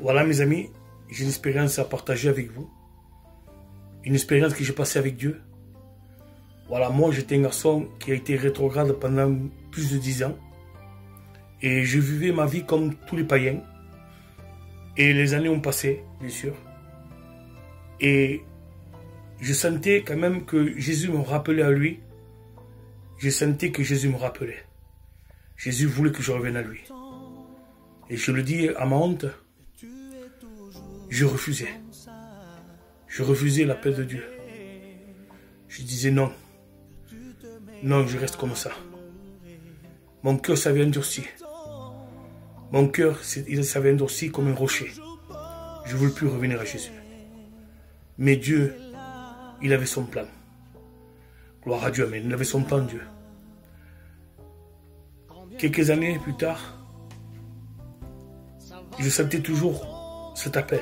Voilà mes amis, j'ai une expérience à partager avec vous. Une expérience que j'ai passée avec Dieu. Voilà, moi j'étais un garçon qui a été rétrograde pendant plus de 10 ans. Et je vivais ma vie comme tous les païens. Et les années ont passé, bien sûr. Et je sentais quand même que Jésus me rappelait à lui. Je sentais que Jésus me rappelait. Jésus voulait que je revienne à lui. Et je le dis à ma honte, je refusais. Je refusais l'appel de Dieu. Je disais non. Non, je reste comme ça. Mon cœur s'avait endurci. Mon cœur s'avait endurci comme un rocher. Je ne voulais plus revenir à Jésus. Mais Dieu, il avait son plan. Gloire à Dieu, amen. Il avait son plan, Dieu. Quelques années plus tard, je sentais toujours cet appel.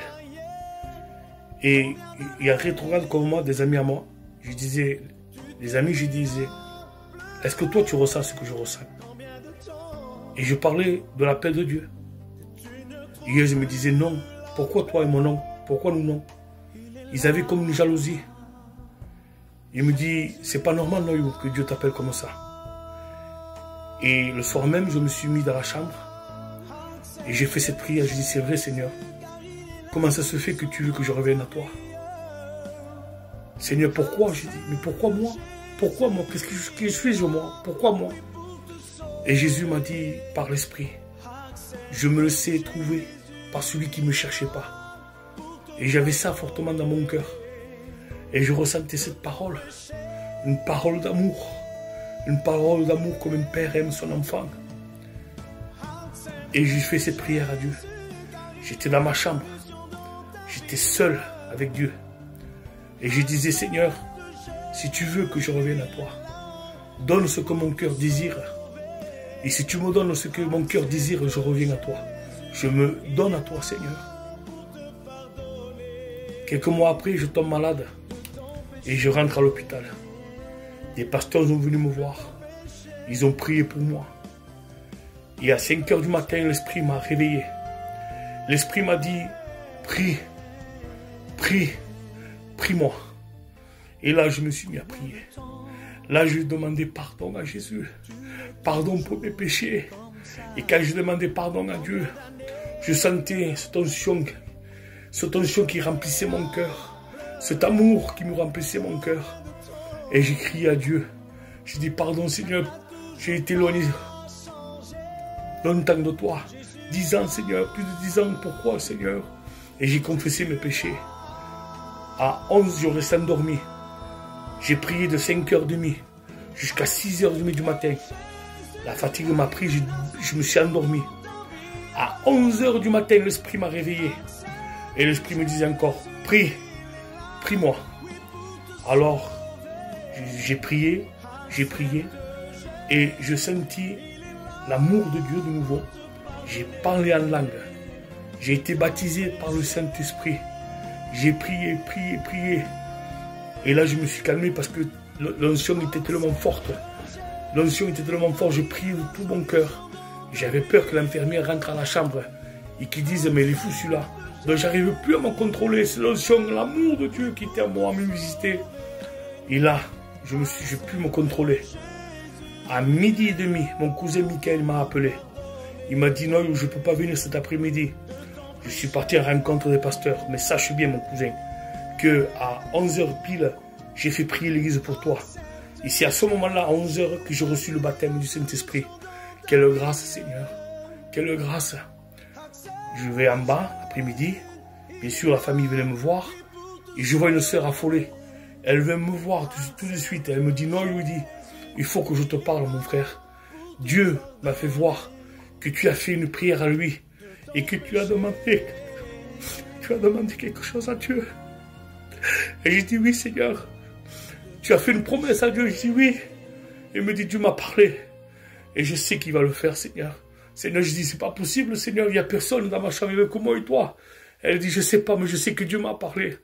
Et il y a rétrograde comme moi, des amis à moi. Je disais, les amis, je disais, est-ce que toi tu ressens ce que je ressens? Et je parlais de l'appel de Dieu. Et je me disais, non, pourquoi toi et mon nom? Pourquoi nous non? Ils avaient comme une jalousie. Il me dit, c'est pas normal, non, que Dieu t'appelle comme ça. Et le soir même, je me suis mis dans la chambre. Et j'ai fait cette prière. Je dis, c'est vrai, Seigneur. Comment ça se fait que tu veux que je revienne à toi? Seigneur, pourquoi? J'ai dit, mais pourquoi moi? Pourquoi moi? Qu'est-ce que je suis moi? Pourquoi moi? Et Jésus m'a dit, par l'Esprit, je me laissais trouver par celui qui ne me cherchait pas. Et j'avais ça fortement dans mon cœur. Et je ressentais cette parole. Une parole d'amour. Une parole d'amour comme un père aime son enfant. Et j'ai fait cette prière à Dieu. J'étais dans ma chambre. J'étais seul avec Dieu. Et je disais, Seigneur, si tu veux que je revienne à toi, donne ce que mon cœur désire. Et si tu me donnes ce que mon cœur désire, je reviens à toi. Je me donne à toi, Seigneur. Quelques mois après, je tombe malade. Et je rentre à l'hôpital. Des pasteurs sont venus me voir. Ils ont prié pour moi. Et à 5 h du matin, l'Esprit m'a réveillé. L'Esprit m'a dit, prie, prie, prie-moi. Et là, je me suis mis à prier. Là, je demandais pardon à Jésus. Pardon pour mes péchés. Et quand je demandais pardon à Dieu, je sentais cette tension qui remplissait mon cœur. Cet amour qui me remplissait mon cœur. Et j'ai crié à Dieu. J'ai dit, pardon Seigneur, j'ai été éloigné longtemps de toi. 10 ans Seigneur, plus de 10 ans, pourquoi Seigneur? Et j'ai confessé mes péchés. À 11, je restais endormi. J'ai prié de 5h30 jusqu'à 6h30 du matin. La fatigue m'a pris, je me suis endormi. À 11h du matin, l'Esprit m'a réveillé. Et l'Esprit me disait encore, prie, prie-moi. Alors, j'ai prié, et je sentis l'amour de Dieu de nouveau. J'ai parlé en langue. J'ai été baptisé par le Saint-Esprit. J'ai prié, prié. Et là, je me suis calmé parce que l'onction était tellement forte. L'onction était tellement forte, j'ai prié de tout mon cœur. J'avais peur que l'infirmière rentre à la chambre et qu'il dise, mais il est fou celui-là. Donc, j'arrivais plus à me contrôler. C'est l'onction, l'amour de Dieu qui était à moi, à me visiter. Et là, j'ai pu me contrôler. À 12h30, mon cousin Michael m'a appelé. Il m'a dit, non, je ne peux pas venir cet après-midi. Je suis parti à la rencontre des pasteurs. Mais sache bien, mon cousin, qu'à 11h pile, j'ai fait prier l'église pour toi. Et c'est à ce moment-là, à 11h, que j'ai reçu le baptême du Saint-Esprit. Quelle grâce, Seigneur. Quelle grâce. Je vais en bas, après-midi. Bien sûr, la famille venait me voir. Et je vois une sœur affolée. Elle vient me voir tout de suite. Elle me dit, non, lui dit, il faut que je te parle, mon frère. Dieu m'a fait voir que tu as fait une prière à lui. Et que tu as demandé quelque chose à Dieu. Et j'ai dit, oui, Seigneur. Tu as fait une promesse à Dieu. Je dis, oui. Il me dit, Dieu m'a parlé. Et je sais qu'il va le faire, Seigneur. Seigneur, je dis, c'est pas possible, Seigneur. Il n'y a personne dans ma chambre que moi et toi. Elle dit, je sais pas, mais je sais que Dieu m'a parlé.